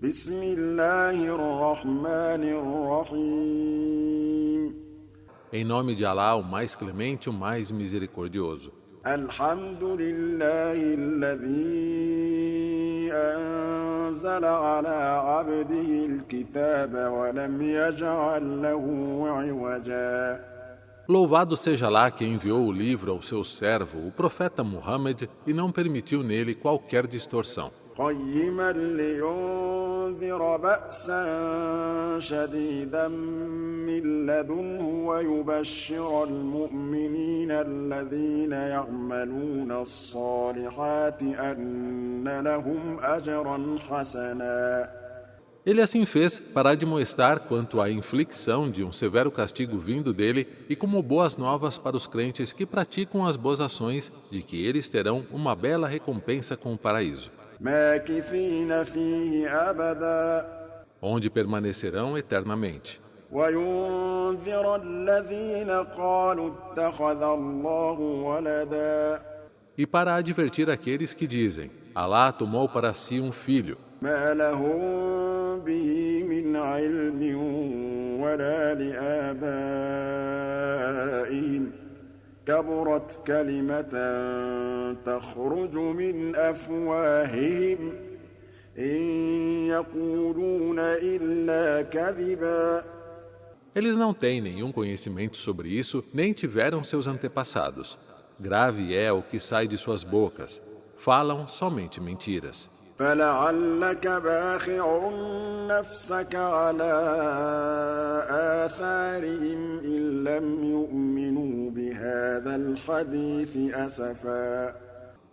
بسم الله الرحمن الرحيم Em nome de Alá, o mais clemente, o mais misericordioso. الحمد لله الذي أنزل على عبده الكتاب ولم يجعل له عوجا Louvado seja Alá que enviou o livro ao seu servo, o profeta Muhammad, e não permitiu nele qualquer distorção. قيما لينذر بأسا شديدا من لدنه ويبشر المؤمنين الذين يعملون الصالحات أن لهم أجرا حسنا Ele assim fez para admoestar quanto à inflicção de um severo castigo vindo dele e como boas novas para os crentes que praticam as boas ações de que eles terão uma bela recompensa com o paraíso, ماكثين فيه أبدا onde permanecerão eternamente. وينذر الذين قالوا اتخذ الله ولدا E para advertir aqueles que dizem, Alá tomou para si um filho, ما لهم به من علم ولا لآبائهم كبرت كلمة تخرج من أفواههم إن يقولون إلا كذبا eles não têm nenhum conhecimento sobre isso, nem tiveram seus antepassados. Grave é o que sai de suas bocas. Falam somente mentiras. فلعلك باخع نفسك على آثارهم إن لم يؤمنوا بهذا الحديث أسفا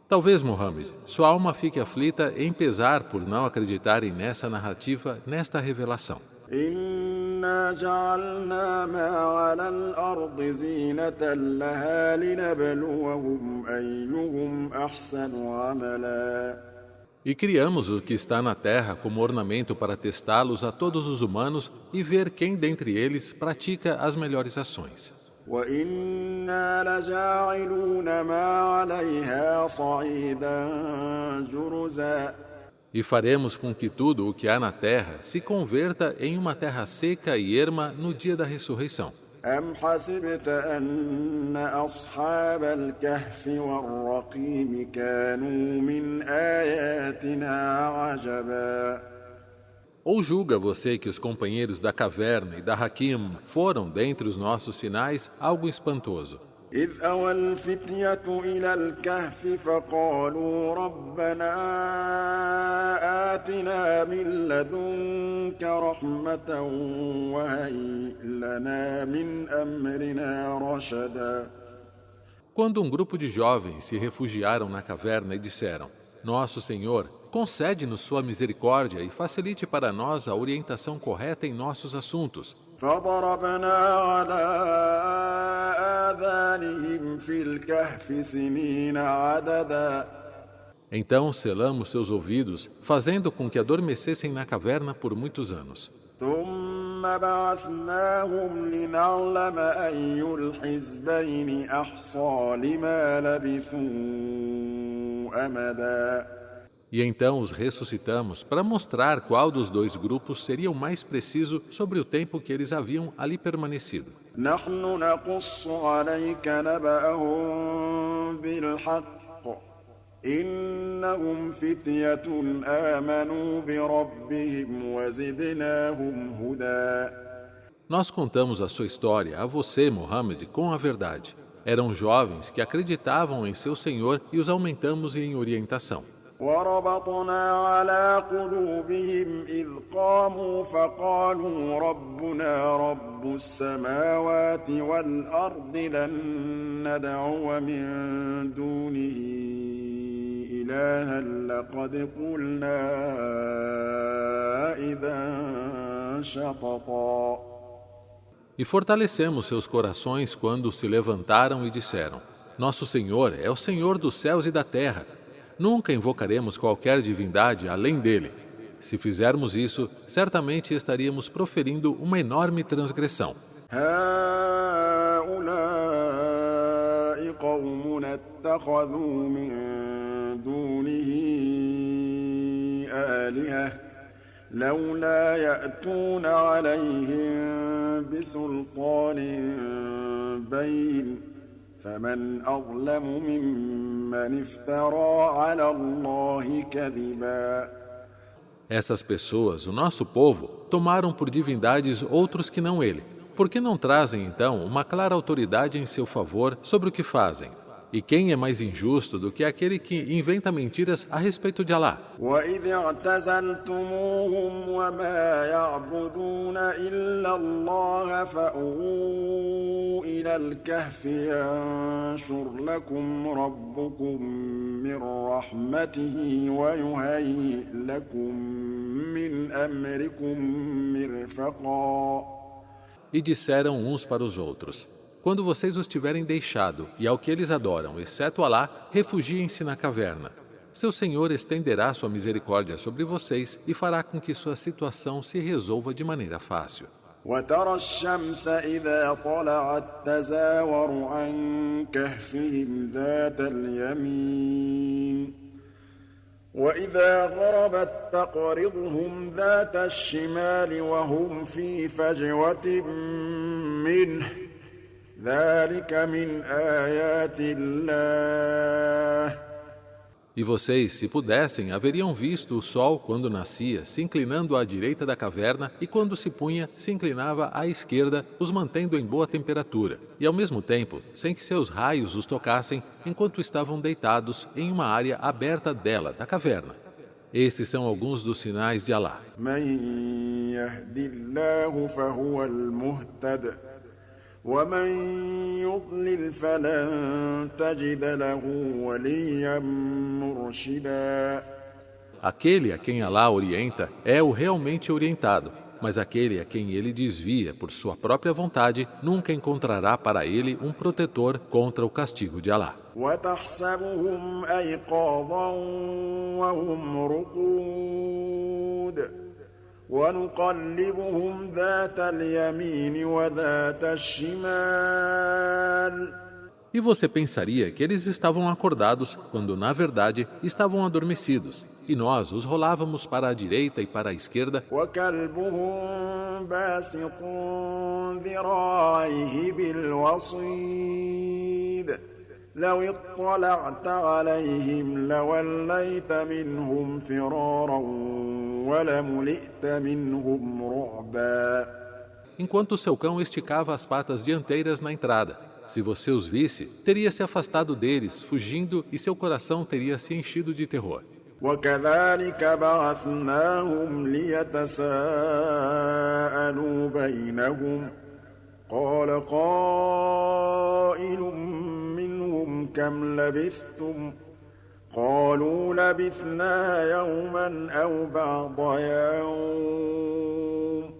Talvez, Muhammad, sua alma fique aflita em pesar por não acreditarem nessa narrativa, nesta revelação. إنا جعلنا ما على الأرض زينة لها لنبلوهم أيهم أحسن عملا E criamos o que está na terra como ornamento para testá-los a todos os humanos e ver quem dentre eles pratica as melhores ações. وإنا لجاعلون ما عليها صعيدا جرزا E faremos com que tudo o que há na terra se converta em uma terra seca e erma no dia da ressurreição. أم حسبت أن أصحاب الكهف والرقيم كانوا من آياتنا عجبا Ou julga você que os companheiros da caverna e da Hakim foram, dentre os nossos sinais, algo espantoso? إذ أوى الفتية إلى الكهف فقالوا ربنا آتنا من لدنك رحمة وهيئ لنا من أمرنا رشدا Quando um grupo de jovens se refugiaram na caverna e disseram, Nosso Senhor, concede-nos sua misericórdia e facilite para nós a orientação correta em nossos assuntos. فضربنا على آذانهم في الكهف سنين عددا Então selamos seus ouvidos, fazendo com que adormecessem na caverna por muitos anos. ثم بعثناهم لنعلم أي الحزبين أحصى لما لبثوا أمدا E então os ressuscitamos para mostrar qual dos dois grupos seria o mais preciso sobre o tempo que eles haviam ali permanecido. نحن نقص عليك نبأهم بالحق إنهم فتية آمنوا بربهم وزدناهم هدى Nós contamos a sua história a você, Muhammad, com a verdade. Eram jovens que acreditavam em seu Senhor e os aumentamos em orientação. وربطنا على قلوبهم إذ قاموا فقالوا ربنا رب السماوات والأرض لن ندعو من دونه إلها لقد قلنا إذا شططا E fortalecemos seus corações quando se levantaram e disseram, Nosso Senhor é o Senhor dos céus e da terra. Nunca invocaremos qualquer divindade além dele. Se fizermos isso, certamente estaríamos proferindo uma enorme transgressão. هؤلاء قومنا اتخذوا من دونه آلهة لولا يأتون عليهم بسلطان بين فمن أظلم ممن افترى على الله كذبا. Essas pessoas, o nosso povo, tomaram por divindades outros que não ele. Por que não trazem, então, uma clara autoridade em seu favor sobre o que fazem? E quem é mais injusto do que aquele que inventa mentiras a respeito de Alá? وَإِذِ اعْتَزَلْتُمُوهُمْ وَمَا يَعْبُدُونَ إِلَّا اللَّهَ فَأْوُوا إِلَى الْكَهْفِ يَنشُرْ لَكُمْ رَبُّكُم مِّن رَّحْمَتِهِ وَيُهَيِّئْ لَكُم مِّنْ أَمْرِكُم مِّرْفَقًا. E disseram uns para os outros: quando vocês os tiverem deixado e ao que eles adoram, exceto Alá, refugiem-se na caverna. Seu Senhor estenderá sua misericórdia sobre vocês e fará com que sua situação se resolva de maneira fácil. وَتَرَى الشَّمْسَ إِذَا طَلَعَت تَّزَاوَرُ عَن كَهْفِهِمْ ذَاتَ الْيَمِينِ وَإِذَا غَرَبَت تَّقْرِضُهُمْ ذَاتَ الشِّمَالِ وَهُمْ فِي فَجْوَةٍ مِّنْهُ ذَلِكَ مِنْ آيَاتِ اللَّهِ. E vocês, se pudessem, haveriam visto o sol quando nascia, se inclinando à direita da caverna, e quando se punha, se inclinava à esquerda, os mantendo em boa temperatura, e ao mesmo tempo, sem que seus raios os tocassem, enquanto estavam deitados em uma área aberta dela, da caverna. Esses são alguns dos sinais de Alá. مَن يَهْدِ اللَّهُ فَهُوَ الْمُهْتَدِ وَمَن يُضْلِلْ فَلَن تَجِدَ لَهُ وَلِيًّا مُّرْشِدًا. Aquele a quem Alá orienta é o realmente orientado, mas aquele a quem ele desvia por sua própria vontade nunca encontrará para ele um protetor contra o castigo de Alá. وَتَحْسَبُهُمْ أَيْقَاظًا وَهُمْ رُقُودٌ وَنُقَلِّبُهُمْ ذَاتَ الْيَمِينِ وَذَاتَ الشِّمَالِ. E você pensaria que eles estavam acordados, quando na verdade estavam adormecidos, e nós os rolávamos para a direita e para a esquerda. وَكَلْبُهُم بَاسِطٌ ذِرَاعَيْهِ بِالْوَصِيدِ لَوِ اطَّلَعْتَ عَلَيْهِمْ لَوَلَّيْتَ مِنْهُمْ فِرَارًا وَلَمُلِئْتَ مِنْهُمْ رُعْبًا. Enquanto seu cão esticava as patas dianteiras na entrada. Se você os visse, teria se afastado deles, fugindo, e seu coração teria se enchido de terror. وَكَذَلِكَ بَعَثْنَاهُمْ لِيَتَسَاءَلُوا بَيْنَهُمْ قَالَ قَائِلٌ مِّنْهُمْ كَمْ لَبِثْتُمْ قَالُوا لَبِثْنَا يَوْمًا أَوْ بَعْضَ يَوْمٍ.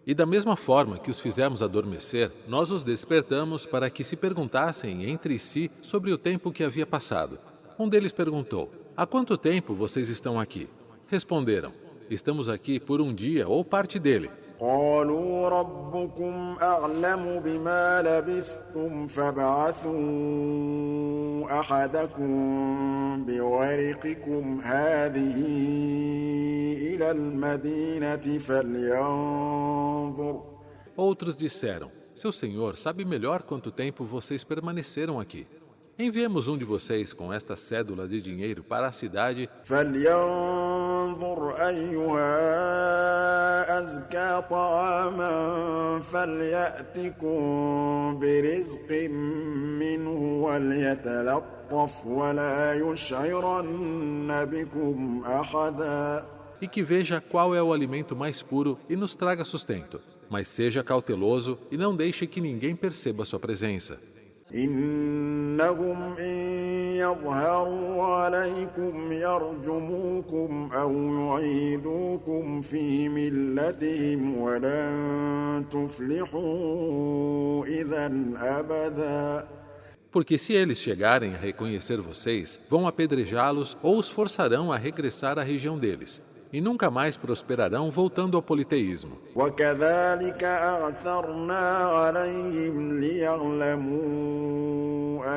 E da mesma forma que os fizemos adormecer, nós os despertamos para que se perguntassem entre si sobre o tempo que havia passado. Um deles perguntou: há quanto tempo vocês estão aqui? Responderam: estamos aqui por um dia ou parte dele. قالوا ربكم أعلم بما لبثتم فابعثوا أحدكم بورقكم هذه إلى المدينة فلينظر. Outros disseram: seu senhor sabe melhor quanto tempo vocês permaneceram aqui. Enviemos um de vocês com esta cédula de dinheiro para a cidade. فلينظر أيها أزكى طعاما فليأتكم برزق منه وليتلطف ولا يشعرن بكم أحدا. E que veja qual é o alimento mais puro e nos traga sustento. Mas seja cauteloso e não deixe que ninguém perceba sua presença. إنهم إن يظهروا عليكم يرجموكم أو يعيدوكم في ملتهم ولن تفلحوا إذا أبدا. Porque se eles chegarem a reconhecer vocês, vão apedrejá-los ou os forçarão a regressar à região deles. E nunca mais prosperarão voltando ao politeísmo. وكذلك أعثرنا عليهم ليعلموا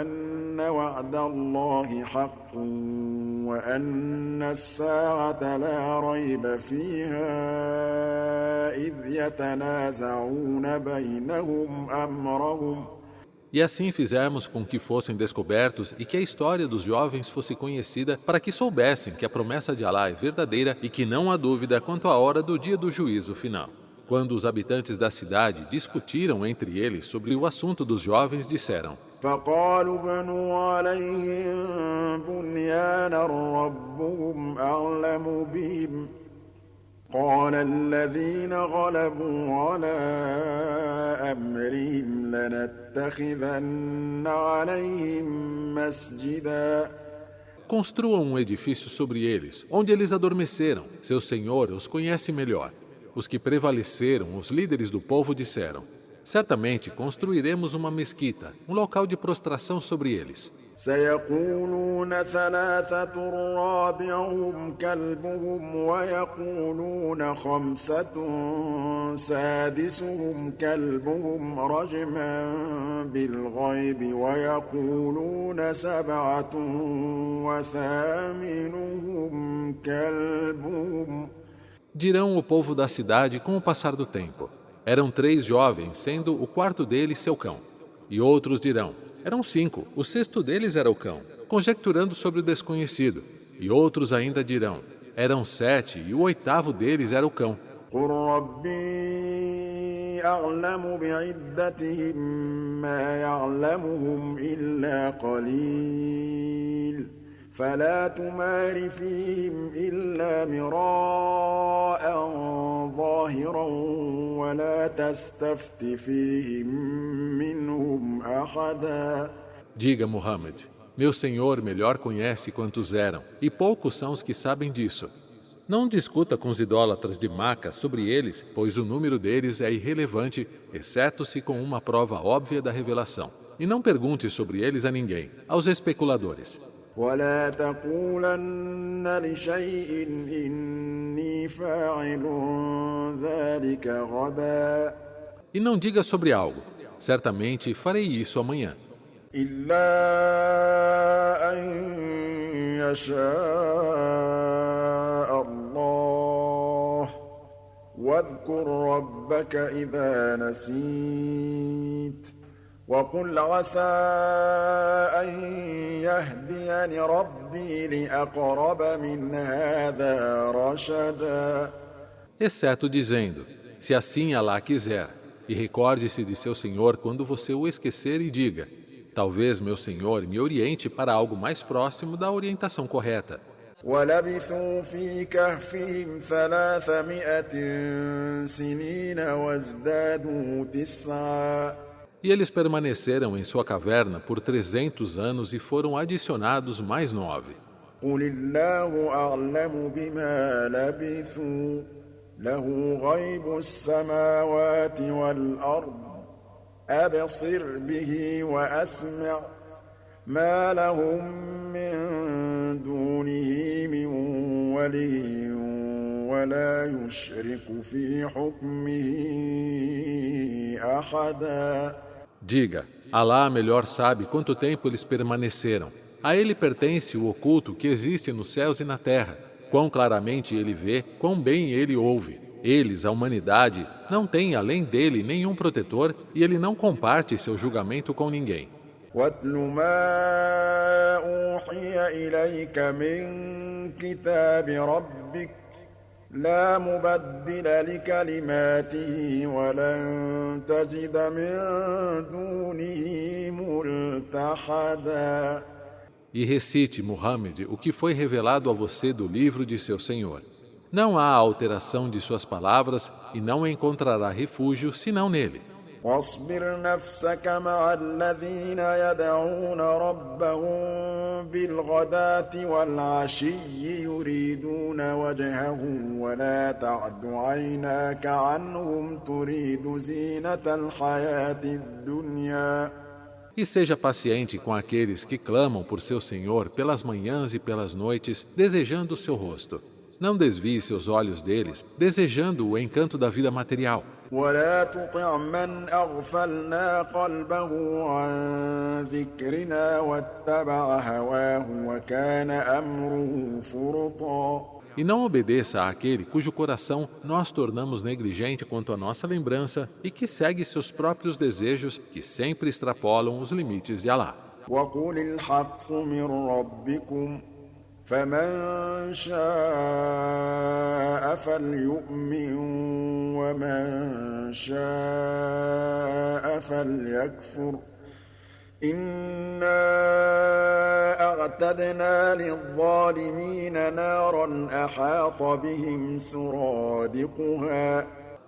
أن وعد الله حق وأن الساعة لا ريب فيها إذ يتنازعون بينهم أمرهم. E assim fizemos com que fossem descobertos e que a história dos jovens fosse conhecida, para que soubessem que a promessa de Alá é verdadeira e que não há dúvida quanto à hora do dia do juízo final. Quando os habitantes da cidade discutiram entre eles sobre o assunto dos jovens, disseram: فقالوا بنوا عليهم بنيانا ربهم أعلم بهم قال الذين غلبوا على أمرهم لنتخذن عليهم مسجدا. Construam um edifício sobre eles, onde eles adormeceram. Seu Senhor os conhece melhor. Os que prevaleceram, os líderes do povo, disseram: certamente construiremos uma mesquita, um local de prostração sobre eles. سيقولون ثلاثة رابعهم كلبهم ويقولون خمسة سادسهم كلبهم رجما بالغيب ويقولون سبعة وثامنهم كلبهم. Dirão o povo da cidade com o passar do tempo: eram 3 jovens, sendo o quarto deles seu cão. E outros dirão: eram 5, o sexto deles era o cão, conjecturando sobre o desconhecido. E outros ainda dirão: eram 7 e o oitavo deles era o cão. قل ربي أعلم بعدتهم ما يعلمهم إلا قليل فلا تمار فيهم إلا مراء ظاهرا ولا تستفت فيهم منهم أحدا. Diga, Muhammad: meu Senhor melhor conhece quantos eram, e poucos são os que sabem disso. Não discuta com os idólatras de Maca sobre eles, pois o número deles é irrelevante, exceto se com uma prova óbvia da revelação. E não pergunte sobre eles a ninguém, aos especuladores. ولا تقولن لشيء إني فاعل ذلك غدا. E não diga sobre algo: certamente farei isso amanhã. إلا أن يشاء الله واذكر ربك إذا نسيت وقل عسى أن يهديني ربي لأقرب من هذا رشدا. Exceto dizendo: se assim Alá quiser, e recorde-se de seu Senhor quando você o esquecer e diga: talvez meu Senhor me oriente para algo mais próximo da orientação correta. ولبثوا في كهفهم 300 سنين وازدادوا 9. E eles permaneceram em sua caverna por 300 anos e foram adicionados mais 9. قل الله أعلم بما لبثوا له غيب السماوات والأرض أبصر به وأسمع ما لهم من دونه من ولي ولا يشرك في حكمه أحدا. Diga: Alá melhor sabe quanto tempo eles permaneceram. A ele pertence o oculto que existe nos céus e na terra. Quão claramente ele vê, quão bem ele ouve. Eles, a humanidade, não têm além dele nenhum protetor e ele não comparte seu julgamento com ninguém. واتل ما أوحي إليك من كتاب ربك لا مبدل لكلماته ولن تجد من دونه ملتحدا. E recite, Muhammad, o que foi revelado a você do livro de seu Senhor. Não há alteração de suas palavras e não encontrará refúgio senão nele. واصبر نفسك مع الذين يدعون ربهم بالغداة والعشي يريدون وجهه ولا تعد عيناك عنهم تريد زينة الحياة الدنيا. E seja paciente com aqueles que clamam por seu Senhor pelas manhãs e pelas noites, desejando o seu rosto. Não desvie seus olhos deles, desejando o encanto da vida material. ولا تطع من أغفلنا قلبه عن ذكرنا واتبع هواه وكان أمره فرطا. E não obedeça àquele cujo coração nós tornamos negligente quanto à nossa lembrança e que segue seus próprios desejos que sempre extrapolam os limites de Alá. وقل الحق من ربكم فمن شاء فليؤمن ومن شاء فليكفر إنا أعتدنا للظالمين نارا أحاط بهم سرادقها.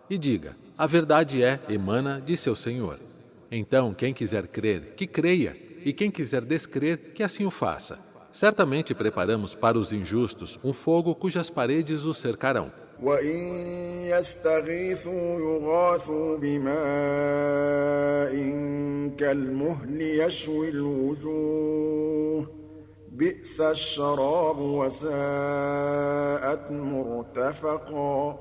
E diga, a verdade emana de seu Senhor. Então, quem quiser crer, que creia, e quem quiser descrer, que assim o faça. Certamente preparamos para os injustos um fogo cujas paredes os cercarão. وإن يستغيثوا يغاثوا بماء كالمهل يشوي الوجوه بئس الشراب وساءت مرتفقا.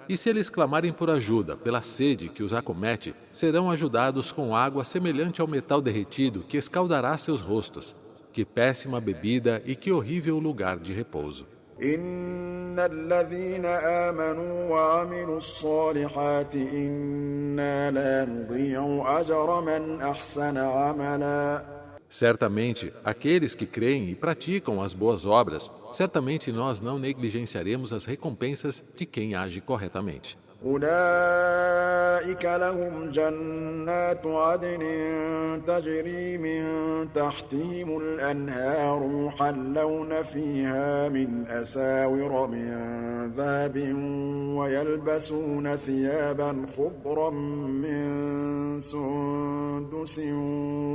E se eles clamarem por ajuda pela sede que os acomete, serão ajudados com água semelhante ao metal derretido que escaldará seus rostos. Que péssima bebida e que horrível lugar de repouso. إن الذين آمنوا وعملوا الصالحات إنا لا نضيع أجر من أحسن عملا. Certamente, aqueles que creem e praticam as boas obras, certamente nós não negligenciaremos as recompensas de quem age corretamente. أولئك لهم جنات عدن تجري من تحتهم الأنهار يحلون فيها من أساور من ذهب ويلبسون ثيابا خضرا من سندس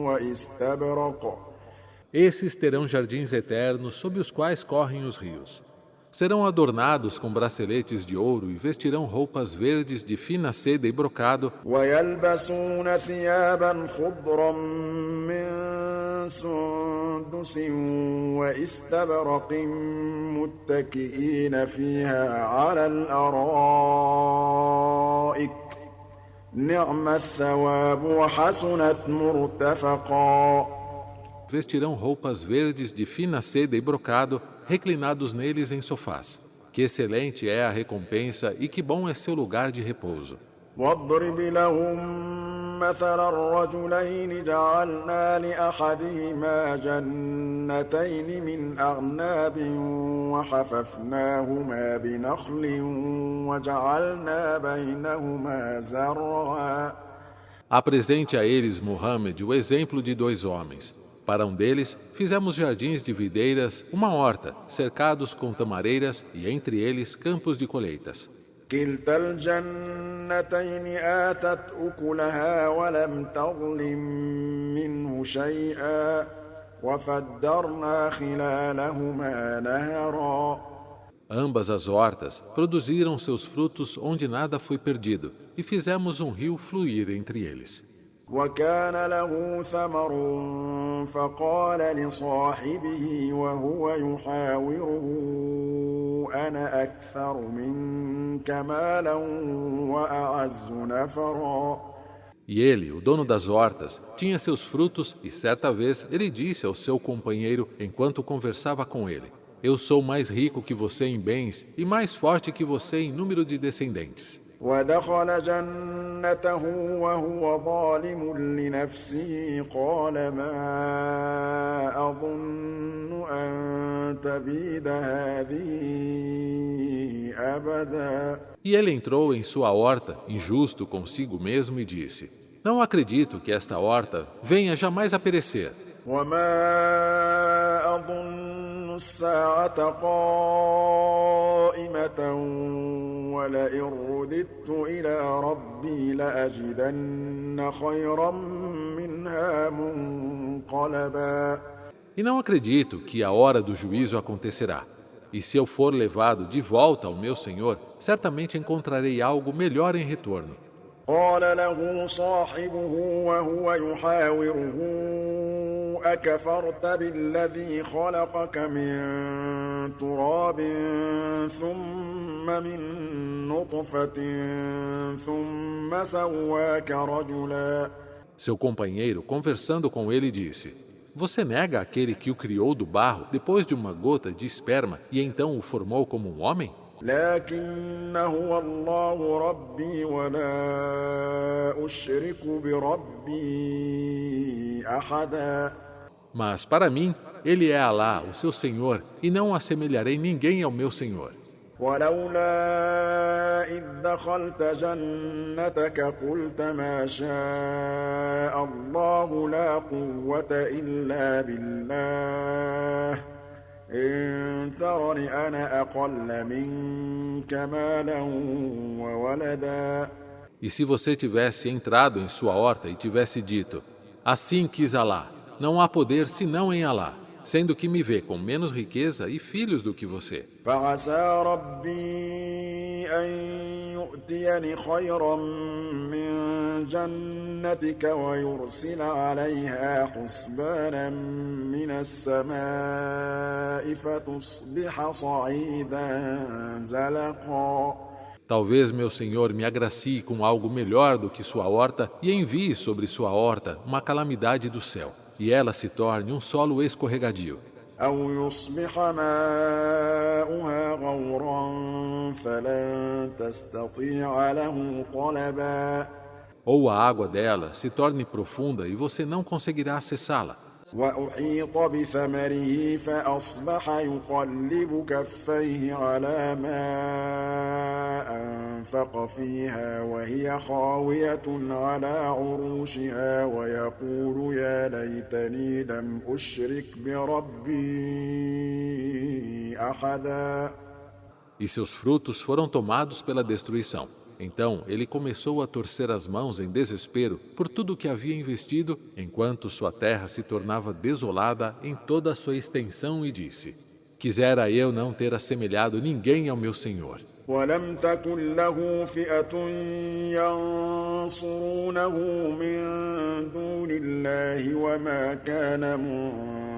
واستبرق. Esses terão jardins eternos sob os quais correm os rios. Serão adornados com braceletes de ouro e vestirão roupas verdes de fina seda e brocado. ويلبسون ثيابا خضرا من سندس واستبرق متكئين فيها على الأرائك نعم الثواب وحسنت مرتفقا. Vestirão roupas verdes de fina seda e brocado, reclinados neles em sofás. Que excelente é a recompensa e que bom é seu lugar de repouso. واضرب لهم مثل الرجلين جعلنا لأحدهما جنتين من أعناب وحففناهما بنخل وجعلنا بينهما زرعا. Apresente a eles, Muhammad, o exemplo de dois homens. Para um deles, fizemos jardins de videiras, uma horta, cercados com tamareiras e entre eles campos de colheitas. كلتا الجنتين آتت أكلها ولم تظلم منه شيئا وفجرنا خلالهما نهرا. Ambas as hortas produziram seus frutos onde nada foi perdido, e fizemos um rio fluir entre eles. وكان له ثمر فقال لصاحبه وهو يحاوره أنا أكثر منك مالا وأعز نفرا. E ele, o dono das hortas, tinha seus frutos e certa vez ele disse ao seu companheiro enquanto conversava com ele: Eu sou mais rico que você em bens e mais forte que você em número de descendentes. ودخل جنته وهو ظالم لنفسه قال ما أظن أن تبيد هذه أبدا. E ele entrou em sua horta, injusto consigo mesmo, e disse: Não acredito que esta horta venha jamais a perecer. وما أظن الساعة قائمة ولئن رددت إلى ربي لأجدن خيرا منها منقلبا. E não acredito que a hora do juízo acontecerá. E se eu for levado de volta ao meu Senhor, certamente encontrarei algo melhor em retorno. قال له صاحبه وهو يحاوره أكفرت بالذي خلقك من تراب ثم من نطفة ثم سواك رجلا. Seu companheiro, conversando com ele, disse: Você nega aquele que o criou do barro depois de uma gota de esperma e então o formou como um homem? لكن هو الله ربي ولا أشرك بربي أحدا. Mas para mim, ele é Alá, o seu Senhor, e não assemelharei ninguém ao meu Senhor. ولولا إذ دخلت جنتك قلت ما شاء الله لا قوة إلا بالله إن ترني أنا أقل منك مالا وولدا. E se você tivesse entrado em sua horta e tivesse dito: Assim quis Alá, não há poder senão em Alá, sendo que me vê com menos riqueza e filhos do que você. فعسى ربي أن يؤتيني خيرا من جنتك ويرسل عليها حسبانا من السماء فتصبح صعيدا زلقا. Talvez meu Senhor me agracie com algo melhor do que sua horta e envie sobre sua horta uma calamidade do céu, e ela se torne um solo escorregadio. أو يصبح ماؤها غورا فلن تستطيع له طلبا. Ou a água dela se torne profunda e você não conseguirá acessá-la. وأحيط بثمره فأصبح يقلب كفيه على ما أنفق فيها وهي خاوية على عروشها ويقول يا ليتني لم أشرك بربي أحدا. E seus frutos foram tomados pela destruição. Então ele começou a torcer as mãos em desespero por tudo o que havia investido, enquanto sua terra se tornava desolada em toda a sua extensão, e disse: Quisera eu não ter assemelhado ninguém ao meu Senhor. ولم تكن له فئة ينصرونه من دون الله وما كان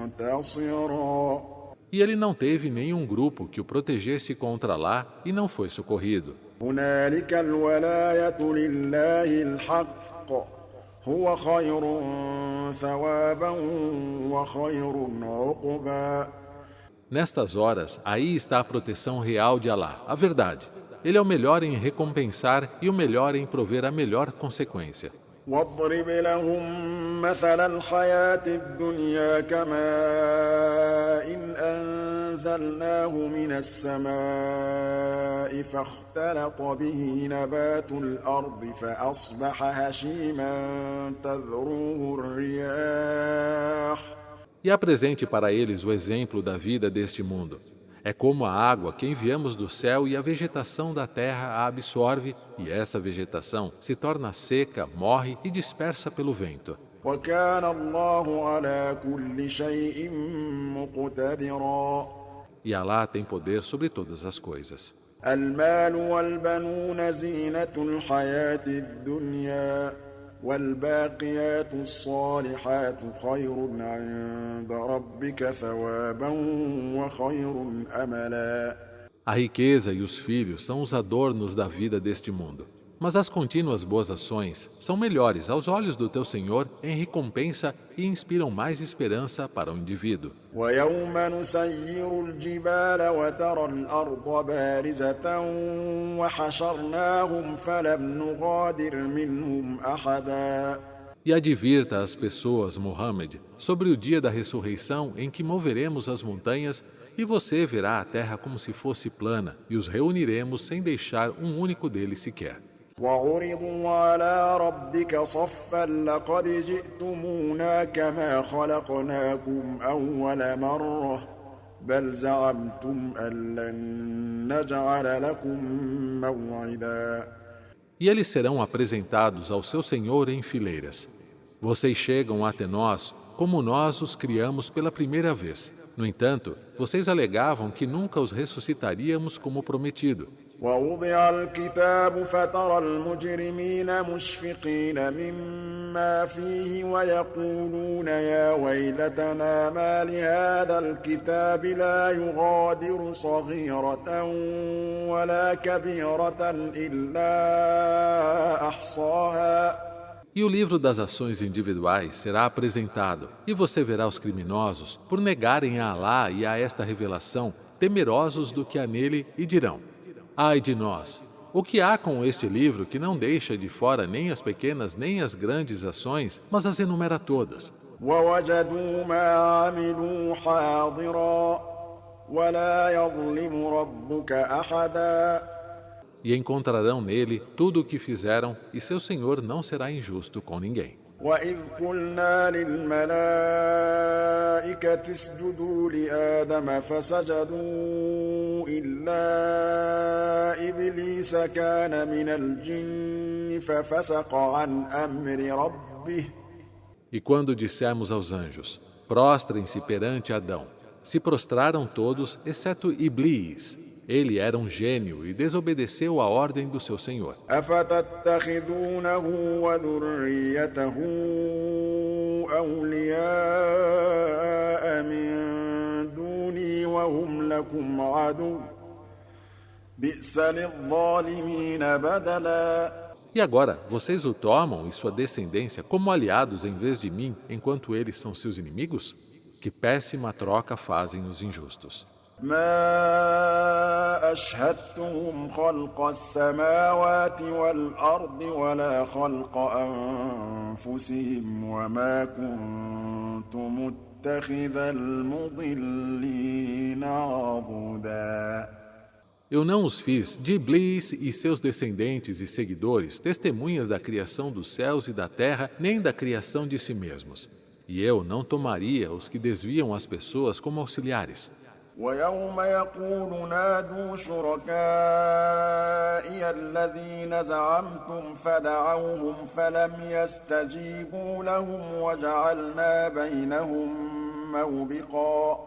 منتصرا. E ele não teve nenhum grupo que o protegesse contra lá e não foi socorrido. هنالك الولاية لله الحق هو خير ثوابا وخير عقبا. Nestas horas, aí está a proteção real de Alá, a verdade. Ele é o melhor em recompensar e o melhor em prover a melhor consequência. واضرب لهم مثل الحياة الدنيا كماء إن أنزلناه من السماء فاختلط به نبات الأرض فأصبح هشيما تذروه الرياح. E apresente para eles o exemplo da vida deste mundo. É como a água que enviamos do céu e a vegetação da terra a absorve, e essa vegetação se torna seca, morre e dispersa pelo vento. وكان الله على كل شيء مقتدرا. E Alá tem poder sobre todas as coisas. المال والبنون زينة الحياة الدنيا والباقيات الصالحات خير عند ربك ثوابا وخير أملا. A riqueza e os filhos são os adornos da vida deste mundo. Mas as contínuas boas ações são melhores aos olhos do teu Senhor em recompensa e inspiram mais esperança para o indivíduo. ويوم نسير الجبال وترى الأرض بارزة وحشرناهم فلم نغادر منهم أحدا. E advirta as pessoas, Muhammad, sobre o dia da ressurreição em que moveremos as montanhas e você verá a terra como se fosse plana e os reuniremos sem deixar um único deles sequer. وعرضوا على ربك صفا لقد جئتمونا كما خلقناكم أول مرة بل زعمتم أن لن نجعل لكم موعدا. E eles serão apresentados ao seu Senhor em fileiras. Vocês chegam até nós como nós os criamos pela primeira vez. No entanto, vocês alegavam que nunca os ressuscitaríamos como prometido. ووضع الكتاب فترى المجرمين مشفقين مما ما فيه ويقولون يا ويلتنا ما لهذا الكتاب لا يغادر صغيرة ولا كبيرة إلا أحصاها. E o livro das ações individuais será apresentado, e você verá os criminosos, por negarem a Alá e a esta revelação, temerosos do que há nele, e dirão: Ai de nós! O que há com este livro que não deixa de fora nem as pequenas nem as grandes ações, mas as enumera todas? ووجدوا ما عملوا حاضرا ولا يظلم ربك أحدا. E encontrarão nele tudo o que fizeram, e seu Senhor não será injusto com ninguém. وَإِذْ قُلْنَا لِلْمَلَائِكَةِ اسْجُدُوا لِآدَمَ فَسَجَدُوا إِلَّا إِبْلِيسَ كَانَ مِنَ الْجِنِّ فَفَسَقَ عَنْ أَمْرِ رَبِّهِ. E quando dissemos aos anjos: prostrem-se perante Adão, se prostraram todos, exceto Iblis. Ele era um gênio e desobedeceu a ordem do seu Senhor. أَفَتَتَّخِذُونَهُ وَذُرِّيَّتَهُ أَوْلِيَاءَ مِن دُونِي وَهُمْ لَكُمْ عَدُوٌّ بِئْسَ لِلظَّالِمِينَ بَدَلًا. E agora, vocês o tomam e sua descendência como aliados em vez de mim, enquanto eles são seus inimigos? Que péssima troca fazem os injustos. ما أشهدتهم خلق السماوات والأرض ولا خلق أنفسهم وما كنت متخذ المضلين عضدا. Eu não os fiz de Iblis e seus descendentes e seguidores, testemunhas da criação dos céus e da terra, nem da criação de si mesmos. E eu não tomaria os que desviam as pessoas como auxiliares. ويوم يقول نادوا شركائي الذين زعمتم فدعوهم فلم يستجيبوا لهم وجعلنا بينهم موبقا.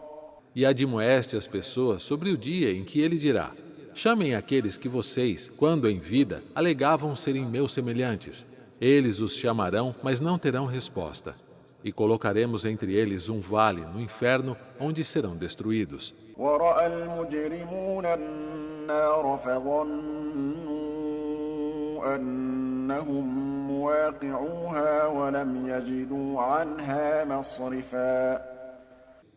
E admoeste as pessoas sobre o dia em que ele dirá: chamem aqueles que vocês, quando em vida, alegavam serem meus semelhantes. Eles os chamarão, mas não terão resposta. E colocaremos entre eles um vale no inferno, onde serão destruídos. ورأى المجرمون النار فظنوا أنهم مواقعوها ولم يجدوا عنها مصرفا.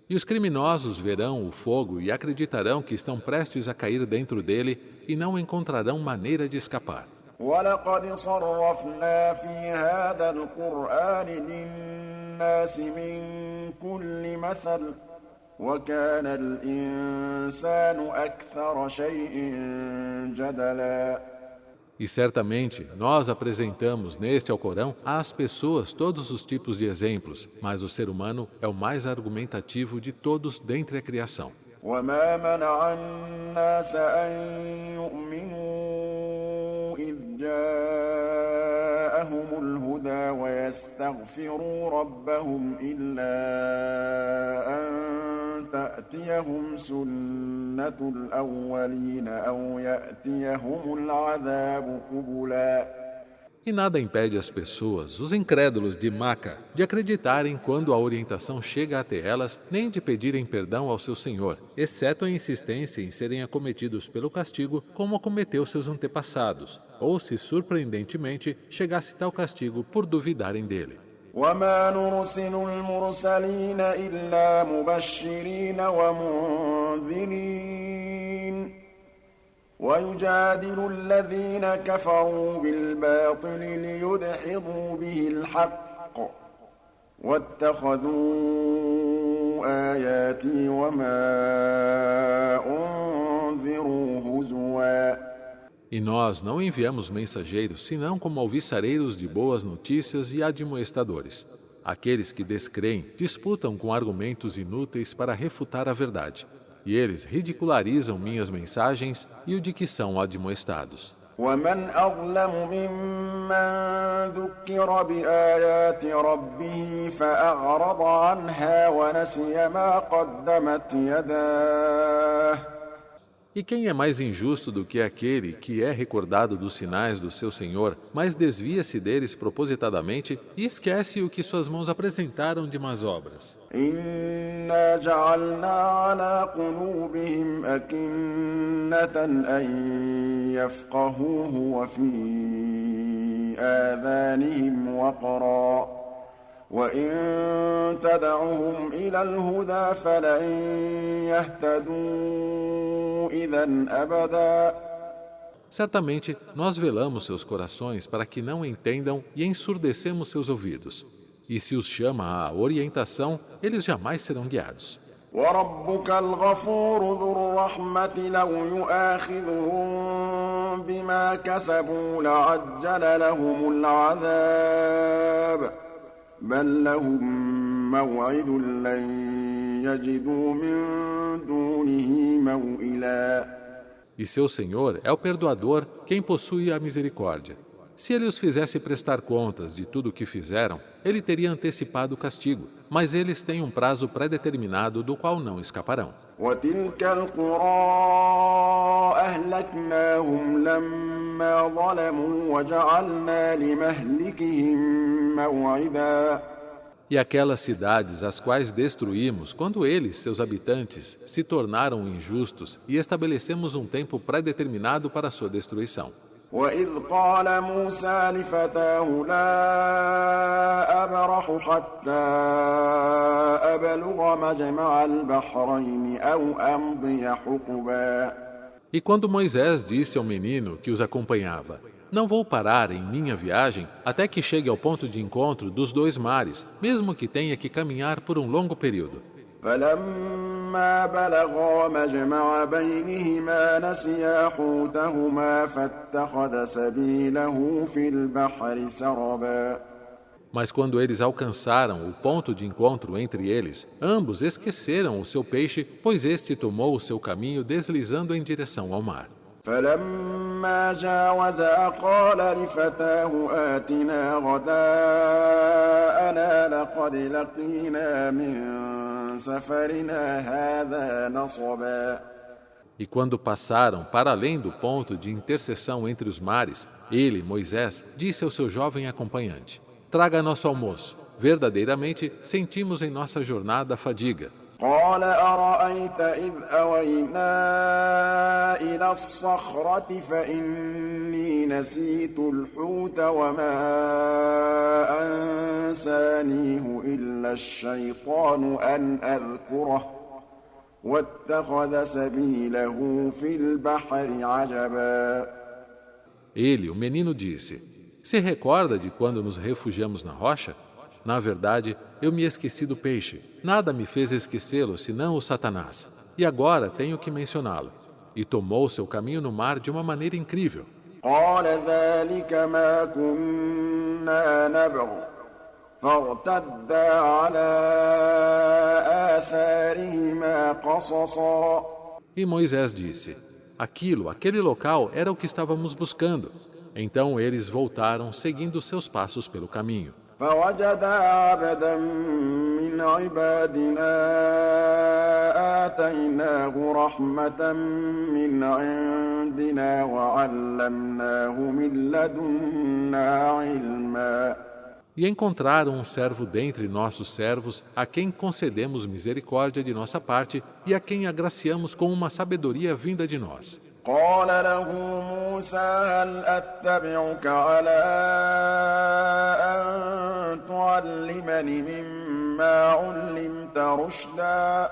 E os criminosos verão o fogo e acreditarão que estão prestes a cair dentro dele e não encontrarão maneira de escapar. ولقد صرفنا في هذا القرآن للناس من كل مثل وكان الإنسان أكثر شيء جدلا. E certamente nós apresentamos neste Alcorão às pessoas todos os tipos de exemplos, mas o ser humano é o mais argumentativo de todos dentre a criação. وما منع الناس أن يؤمنوا إذ جاءهم الهدى ويستغفروا ربهم إلا أن تأتيهم سنة الأولين أو يأتيهم العذاب قبلا. E nada impede as pessoas, os incrédulos de Maca, de acreditarem quando a orientação chega até elas, nem de pedirem perdão ao seu Senhor, exceto a insistência em serem acometidos pelo castigo, como acometeu seus antepassados, ou se surpreendentemente chegasse tal castigo por duvidarem dele. وما نرسل المرسلين إلا مبشرين ومنذرين ويجادل الذين كفروا بالباطل ليدحضوا به الحق واتخذوا آياتي وما أنذروا هزوا. E nós não enviamos mensageiros senão como alviçareiros de boas notícias e admoestadores. Aqueles que descreem disputam com argumentos inúteis para refutar a verdade. E eles ridicularizam minhas mensagens e o de que são admoestados. ومن أظلم ممن ذكر بآيات ربه فأعرض عنها ونسي ما قدمت يداه E quem é mais injusto do que aquele que é recordado dos sinais do seu Senhor, mas desvia-se deles propositadamente e esquece o que suas mãos apresentaram de más obras? إنا جعلنا على قلوبهم أكنة أن يفقهوه وفي آذانهم وقرا وإن تدعهم إلى الهدى فلن يهتدوا إذا أبدا. Certamente, nós velamos seus corações para que não entendam e ensurdecemos seus ouvidos. E se os chama à orientação, eles jamais serão guiados. وربك الغفور ذو الرحمة لو يؤاخذهم بما كسبوا لعجل لهم العذاب بل لهم موعد لن يجدوا من دونه موئلا. E seu Senhor é o perdoador, quem possui a misericórdia. Se ele os fizesse prestar contas de tudo o que fizeram, ele teria antecipado o castigo, mas eles têm um prazo pré-determinado do qual não escaparão. وتلك القرى أهلكناهم لما ظلموا وجعلنا لمهلكهم موعدا. E aquelas cidades às quais destruímos, quando eles, seus habitantes, se tornaram injustos e estabelecemos um tempo pré-determinado para sua destruição. وإذ قال موسى لفتاه لا أبرح حتى أبلغ مجمع البحرين أو أمضي حقبا. E quando Moisés disse ao menino que os acompanhava: Não vou parar em minha viagem até que chegue ao ponto de encontro dos dois mares, mesmo que tenha que caminhar por um longo período. فلما بلغا مجمع بينهما نسيا حوتهما فاتخذ سبيله في البحر سربا. Mas quando eles alcançaram o ponto de encontro entre eles, ambos esqueceram o seu peixe, pois este tomou o seu caminho deslizando em direção ao mar. فلما جاوزا قال لفتاه آتنا غداءنا لقد لقينا من سفرنا هذا نصبا. E quando passaram para além do ponto de interseção entre os mares, ele, Moisés, disse ao seu jovem acompanhante: Traga nosso almoço. Verdadeiramente sentimos em nossa jornada fadiga. قال أرأيت إذ أوينا إلى الصخرة فإني نسيت الحوت وما أنسانيه إلا الشيطان أن أذكره واتخذ سبيله في البحر عجبا. Ele, o menino, disse: Se recorda de quando nos refugiamos na rocha? Na verdade, eu me esqueci do peixe. Nada me fez esquecê-lo, senão o Satanás. E agora tenho que mencioná-lo. E tomou seu caminho no mar de uma maneira incrível. قال ذلك ما كنا نبغ فارتدا على آثارهما قصصا. E Moisés disse: aquele local era o que estávamos buscando. Então eles voltaram, seguindo seus passos pelo caminho. فوجدا عبدا من عبادنا آتيناه رحمة من عندنا وعلمناه من لدنا علما. E encontraram um servo dentre nossos servos, a quem concedemos misericórdia de nossa parte e a quem agraciamos com uma sabedoria vinda de nós. قال له موسى هل أتبعك على أن تعلمني مما علمت رشدا.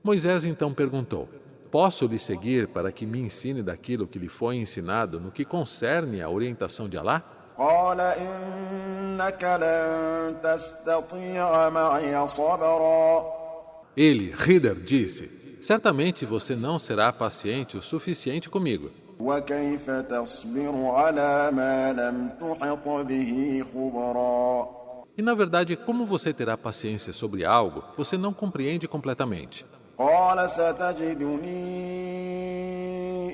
Moisés então perguntou: Posso lhe seguir para que me ensine daquilo que lhe foi ensinado no que concerne à orientação de Alá? قال إنك لن تستطيع معي صبرا. Ele, Hidr, disse: Certamente você não será paciente o suficiente comigo. وكيف تصبر على ما لم تحط به خبرا. E na verdade, como você terá paciência sobre algo, você não compreende completamente. قال ستجدني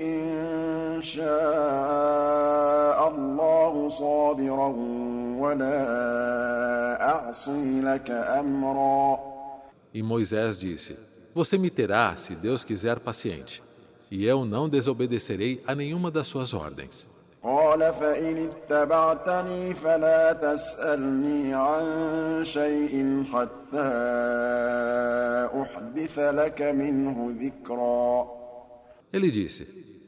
إن شاء الله صابرا ولا أعصي لك أمرا. E Moisés disse: Você me terá, se Deus quiser, paciente. e eu não desobedecerei a nenhuma das suas ordens. قال فإن اتبعتني فلا تسألني عن شيء حتى أحدث لك منه ذكرا. Ele disse: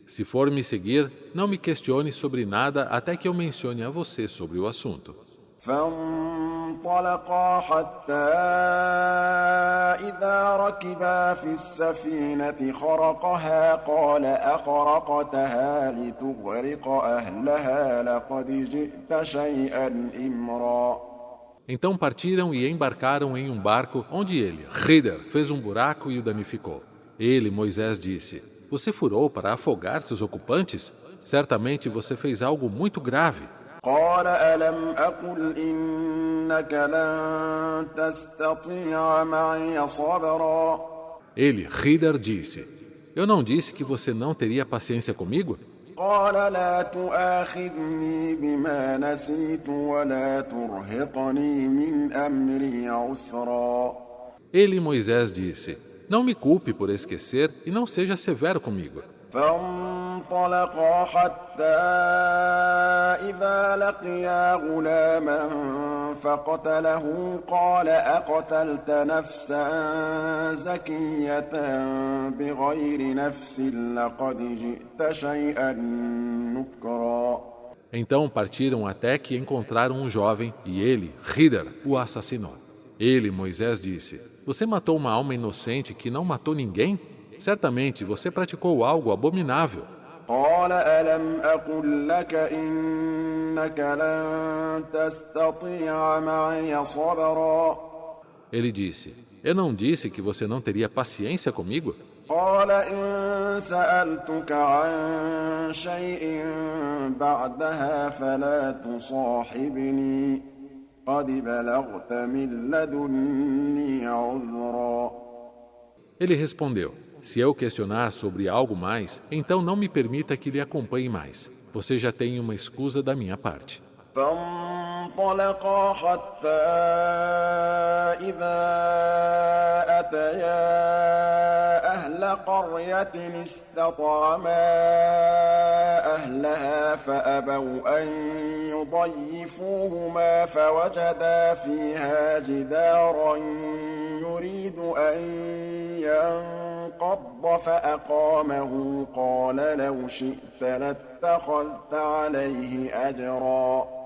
se for me seguir, não me questione sobre nada até que eu mencione a você sobre o assunto. فانطلقا حتى إذا ركبا في السفينة خرقها قال أخرقتها لتغرق أهلها لقد جئت شيئا إمرا. Então partiram e embarcaram em um barco onde ele, Khidir, fez um buraco e o danificou. Ele, Moisés, disse: você furou para afogar seus ocupantes? Certamente você fez algo muito grave. قال ألم أقل إنك لن تستطيع معي صبرا. Ele, Khidir, disse: eu não disse que você não teria paciência comigo? قال لا تؤاخذني بما نسيت ولا ترهقني من أمري عسرا. Ele, Moisés, disse: não me culpe por esquecer e não seja severo comigo. فانطلقا حتى إذا لقيا غلاما فقتله قال أقتلت نفسا زكية بغير نفس لقد جئت شيئا نكرا. Então partiram até que encontraram um jovem e ele, Khidir, o assassinou. Ele, Moisés, disse: você matou uma alma inocente que não matou ninguém? Certamente você praticou algo abominável. قال ألم أقل لك إنك لن تستطيع معي صبرا. Ele disse: eu não disse que você não teria paciência comigo? قال إن سألتك عن شيء بعدها فلا تصاحبني قد بلغت من لدني عذرا. Ele respondeu: se eu questionar sobre algo mais, então não me permita que lhe acompanhe mais. Você já tem uma escusa da minha parte. فانطلقا حتى إذا أتيا أهل قرية استطعما أهلها فأبوا أن يضيفوهما فوجدا فيها جدارا يريد أن ينقض فأقامه قال لو شئت لاتخذت عليه أجرا.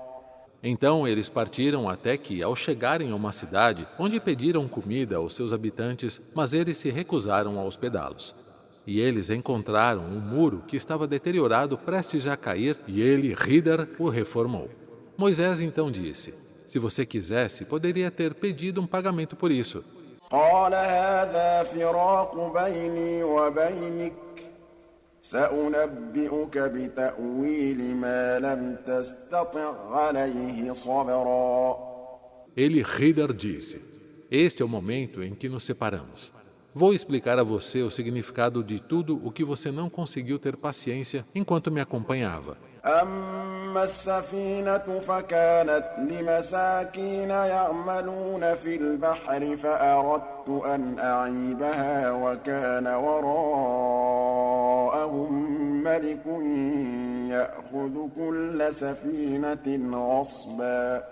Então eles partiram até que, ao chegarem a uma cidade, onde pediram comida aos seus habitantes, mas eles se recusaram a hospedá-los. E eles encontraram um muro que estava deteriorado, prestes a cair, e ele, Khidir, o reformou. Moisés então disse: se você quisesse, poderia ter pedido um pagamento por isso. قال هذا فراق بيني وبينك سأنبئك بتأويل ما لم تستطع عليه صبرا. Ele, Khidir, disse: este é o momento em que nos separamos. Vou explicar a você o significado de tudo o que você não conseguiu ter paciência enquanto me acompanhava. أما السفينة فكانت لمساكين يعملون في البحر فأردت أن أعيبها وكان وراءهم ملك يأخذ كل سفينة غصبا.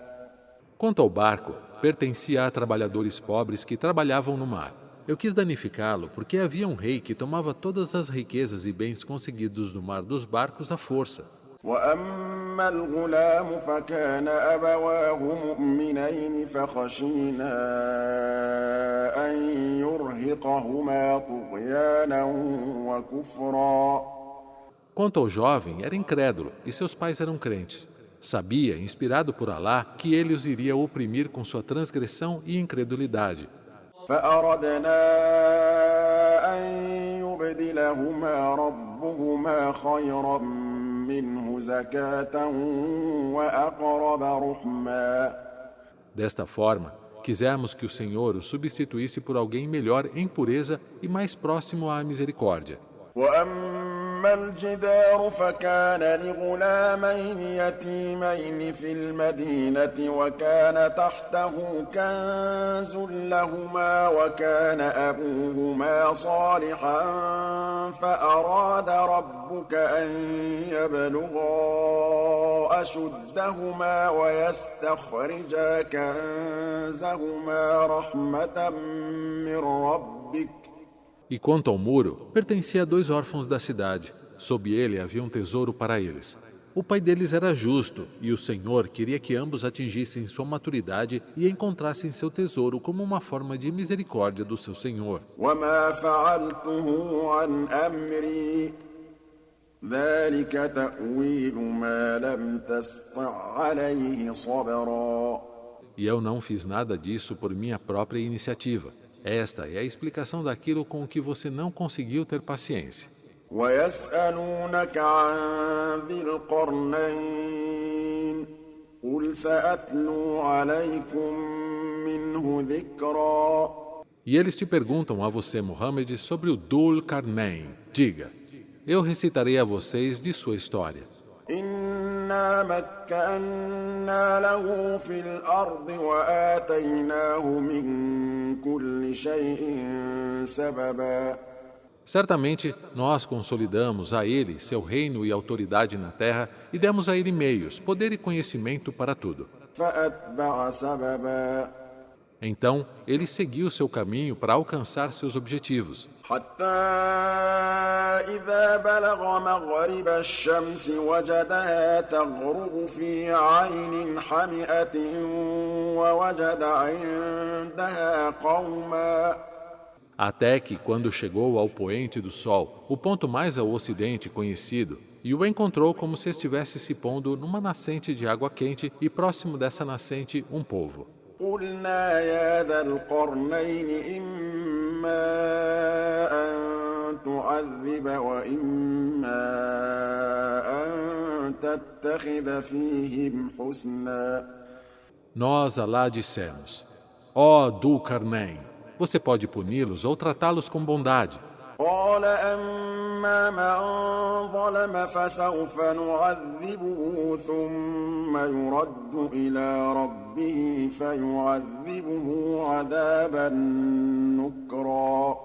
Quanto ao barco, pertencia a trabalhadores pobres que trabalhavam no mar. Eu quis danificá-lo porque havia um rei que tomava todas as riquezas e bens conseguidos no mar dos barcos à força. وأما الغلام فكان أبواه مؤمنين فخشينا أن يرهقهما طغيانا وكفرا. Quanto ao jovem, era incrédulo e seus pais eram crentes. Sabia, inspirado por Alá, que ele os iria oprimir com sua transgressão e incredulidade. فأردنا أن يبدلهما ربهما خيرا منه زكاة وأقرب رحما. Desta forma, quisemos que o Senhor o substituísse por alguém melhor em pureza e mais próximo à misericórdia. وأما وأما الجدار فكان لغلامين يتيمين في المدينة وكان تحته كنز لهما وكان أبوهما صالحا فأراد ربك أن يبلغا أشدهما ويستخرجا كنزهما رحمة من ربك. E quanto ao muro, pertencia a 2 órfãos da cidade. Sob ele havia um tesouro para eles. O pai deles era justo, e o Senhor queria que ambos atingissem sua maturidade e encontrassem seu tesouro como uma forma de misericórdia do seu Senhor. وما فعلته عن أمري ذلك تأويل ما لم تسطع عليه صبرا. E eu não fiz nada disso por minha própria iniciativa. Esta é a explicação daquilo com o que você não conseguiu ter paciência. ويسألونك عن ذي القرنين قل سأتلو عليكم منه ذكرا. E eles te perguntam a você, Muhammad, sobre o Dhul Qarnayn. Diga, eu recitarei a vocês de sua história. إنا مكنا له في الأرض وآتيناه من كل شيء سببا. Certamente, nós consolidamos a ele seu reino e autoridade na terra e demos a ele meios, poder e conhecimento para tudo. فأتبع سببا. Então, ele seguiu seu caminho para alcançar seus objetivos. حتى إذا بلغ مغرب الشمس وجدها تغرب في عين حمئة ووجد عندها قوما. Até que, quando chegou ao poente do sol, o ponto mais ao ocidente conhecido, e o encontrou como se estivesse se pondo numa nascente de água quente e próximo dessa nascente um povo. قلنا يا ذا القرنين إما أن تعذب وإما أن تتخذ فيهم حسنا. Nós, Alá, dissemos, ó Dhul Qarnayn, você pode puni-los ou tratá-los com bondade. قال أما من ظلم فسوف نعذبه ثم يرد إلى ربه فيعذبه عذابا نكرا.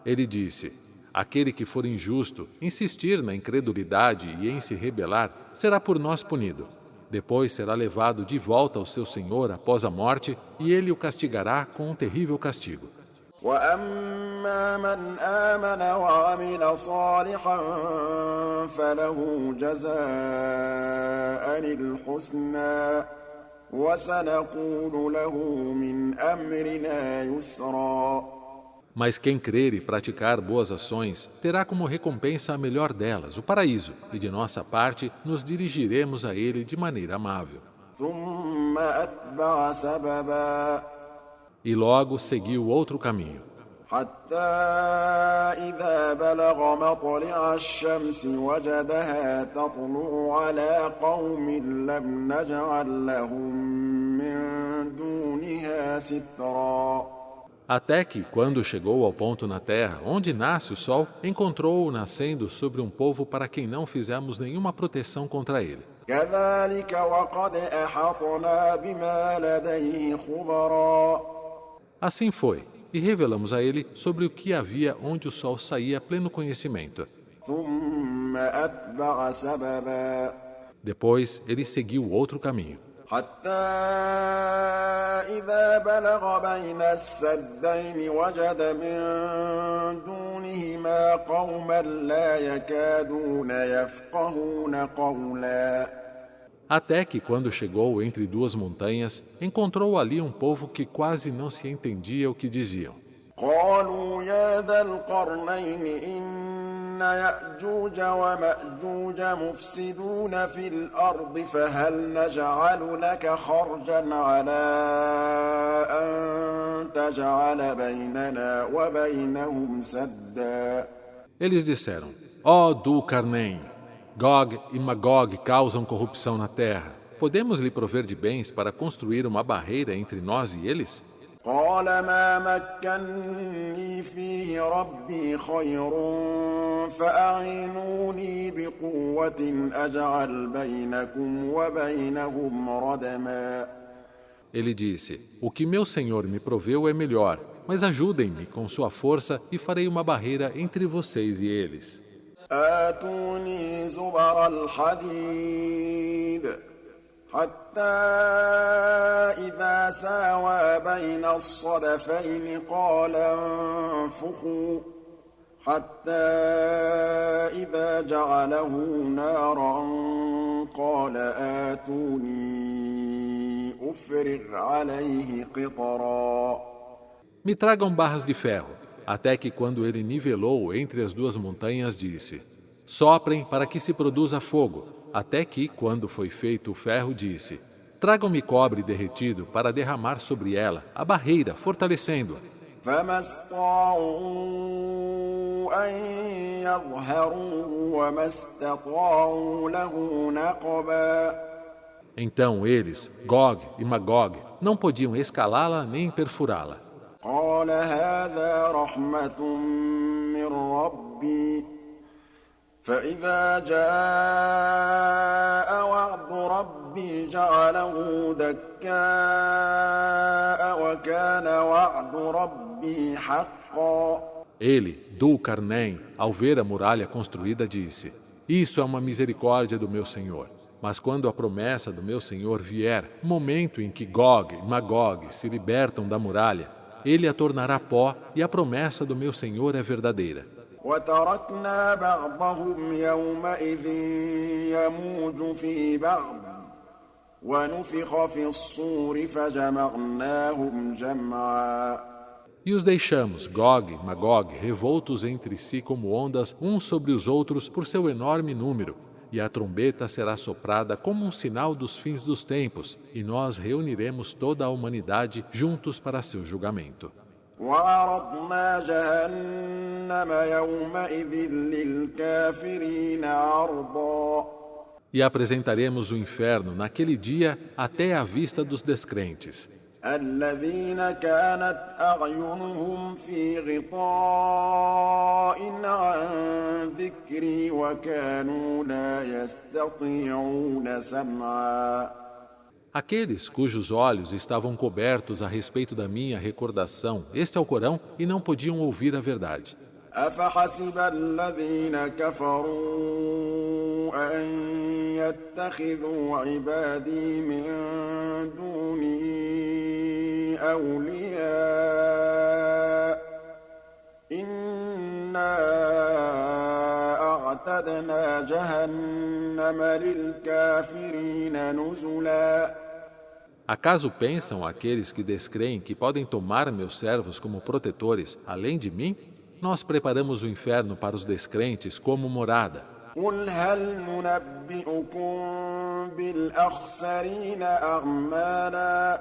Ele disse, aquele que for injusto, insistir na incredulidade e em se rebelar, será por nós punido. Depois será levado de volta ao seu Senhor após a morte e ele o castigará com um terrível castigo. وأما من آمن وعمل صالحا فله جزاء الحسنى وسنقول له من أمرنا يسرا. Mas quem crer e praticar boas ações terá como recompensa a melhor delas, o paraíso, e de nossa parte nos dirigiremos a ele de maneira amável. ثم أتبع سببا. E logo seguiu outro caminho. حتى إذا بلغ مطلع الشمس وجدها تطلع على قوم لم نجعل لهم من دونها سترا. Até que, quando chegou ao ponto na terra, onde nasce o sol, encontrou-o nascendo sobre um povo para quem não fizemos nenhuma proteção contra ele. كذلك وقد أحطنا بما لديه خبرا. Assim foi, e revelamos a ele sobre o que havia onde o sol saía a pleno conhecimento. ثم أتبع سببا. Depois, ele seguiu outro caminho. حتى إذا بلغ بين السدين وجد من دونهما قوما لا يكادون يفقهون قولا. Até que, quando chegou entre 2 montanhas, encontrou ali um povo que quase não se entendia o que diziam. قالوا يا ذا القرنين إن يأجوج ومأجوج مفسدون في الأرض فهل نجعل لك خرجا على أن تجعل بيننا وبينهم سدا. Eles disseram, ó Dhul Qarnayn, Gog e Magog causam corrupção na terra. Podemos lhe prover de bens para construir uma barreira entre nós e eles? قال ما مكني فيه ربي خير فأعينوني بقوة أجعل بينكم وبينهم ردما. Ele disse: O que meu senhor me proveu é melhor, mas ajudem-me com sua força e farei uma barreira entre vocês e eles. آتوني زبر الحديد حتى إذا ساوى بين الصدفين قال انفخوا حتى إذا جعله نارا قال آتوني أفرغ عليه قطرا. Me tragam barras de ferro, até que quando ele nivelou entre as duas montanhas disse: Soprem para que se produza fogo, até que, quando foi feito o ferro, disse: Tragam-me cobre derretido para derramar sobre ela a barreira, fortalecendo-a. فما استطاعوا أن يظهروه وما استطاعوا له نقبا. Então eles, Gog e Magog, não podiam escalá-la nem perfurá-la. قال هذا رحمة من ربي فإذا جاء وعد ربي جعله دكاء وكان وعد ربي حقا. Ele, Dul-Carnem, ao ver a muralha construída, disse: Isso é uma misericórdia do meu Senhor. Mas quando a promessa do meu Senhor vier, momento em que Gog e Magog se libertam da muralha, ele a tornará pó e a promessa do meu Senhor é verdadeira. وتركنا بعضهم يومئذ يموج في بعض ونفخ في الصور فجمعناهم جمعا. E os deixamos, Gog e Magog, revoltos entre si como ondas uns sobre os outros por seu enorme número, e a trombeta será soprada como um sinal dos fins dos tempos, e nós reuniremos toda a humanidade juntos para seu julgamento. وعرضنا جهنم يومئذ للكافرين عرضا. E apresentaremos o inferno naquele dia até à vista dos descrentes. الذين كانت أعينهم في غطاء عن ذكري وكانوا لا يستطيعون سمعا. Aqueles cujos olhos estavam cobertos a respeito da minha recordação, este é o Corão, e não podiam ouvir a verdade. أفحسب الذين كفروا أن يتخذوا عبادي من دوني أولياء إنا أعتدنا جهنم للكافرين نزلا. Acaso pensam aqueles que descreem que podem tomar meus servos como protetores, além de mim? Nós preparamos o inferno para os descrentes como morada. قل هل ننبئكم بالأخسرين أعمالا.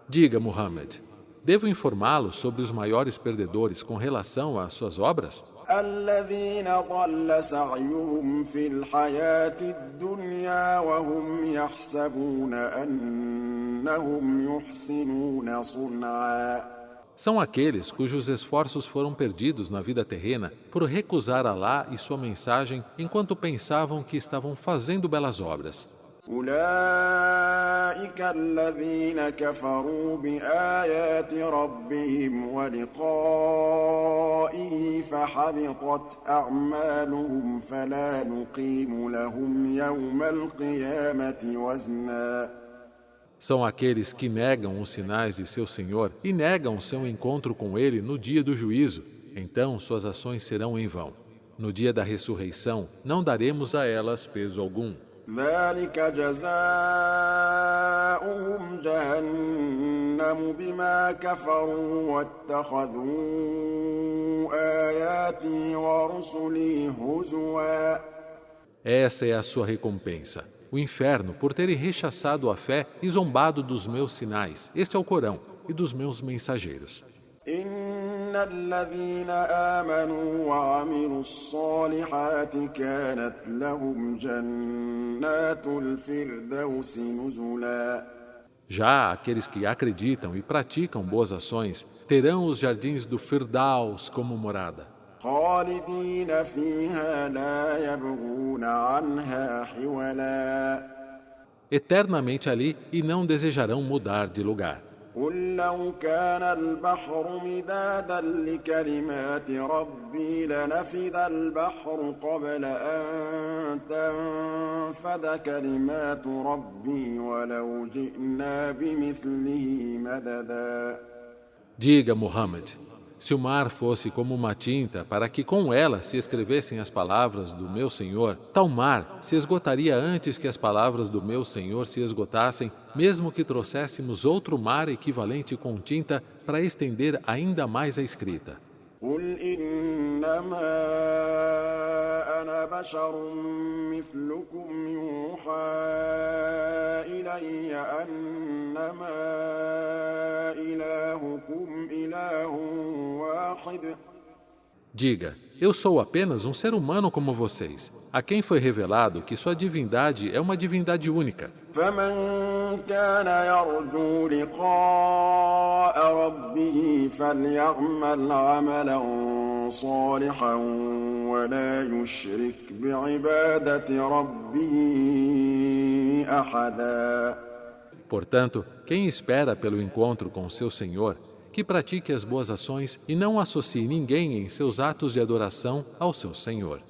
Diga, Muhammad, devo informá-los sobre os maiores perdedores com relação às suas obras? الذين ضل سعيهم في الحياة الدنيا وهم يحسبون أنهم يحسنون صنعا. São aqueles cujos esforços foram perdidos na vida terrena por recusar Alá e sua mensagem enquanto pensavam que estavam fazendo belas obras. أولئك الذين كفروا بآيات ربهم ولقائه فحبطت أعمالهم فلا نقيم لهم يوم القيامة وزنا. São aqueles que negam os sinais de seu Senhor e negam seu encontro com Ele no dia do juízo. Então suas ações serão em vão. No dia da ressurreição, não daremos a elas peso algum. ذلك جزاؤهم جهنم بما كفروا واتخذوا آياتي ورسلي هزوا. Essa é a sua recompensa. O inferno por terem rechaçado a fé e zombado dos meus sinais, este é o Corão, e dos meus mensageiros. إن الذين آمنوا وعملوا الصالحات كانت لهم جنات الفردوس نزلا. Já aqueles que acreditam e praticam boas ações terão os jardins do Firdaus como morada. خالدين فيها لا يبغون عنها حولا Eternamente ali e não desejarão mudar de lugar. قل لو كان البحر مدادا لكلمات ربي لنفد البحر قبل أن تنفد كلمات ربي ولو جئنا بمثله مددا. Diga, Muhammad, se o mar fosse como uma tinta para que com ela se escrevessem as palavras do meu Senhor, tal mar se esgotaria antes que as palavras do meu Senhor se esgotassem, mesmo que trouxéssemos outro mar equivalente com tinta para estender ainda mais a escrita. قل إنما أنا بشر مثلكم يوحى إلي أنما إلهكم إله واحد. Diga, eu sou apenas um ser humano como vocês, a quem foi revelado que sua divindade é uma divindade única. فمن كان يرجو لقاء ربه فليعمل عملا صالحا ولا يشرك بعبادة ربه أحدا. Portanto, quem espera pelo encontro com seu Senhor, que pratique as boas ações e não associe ninguém em seus atos de adoração ao seu Senhor.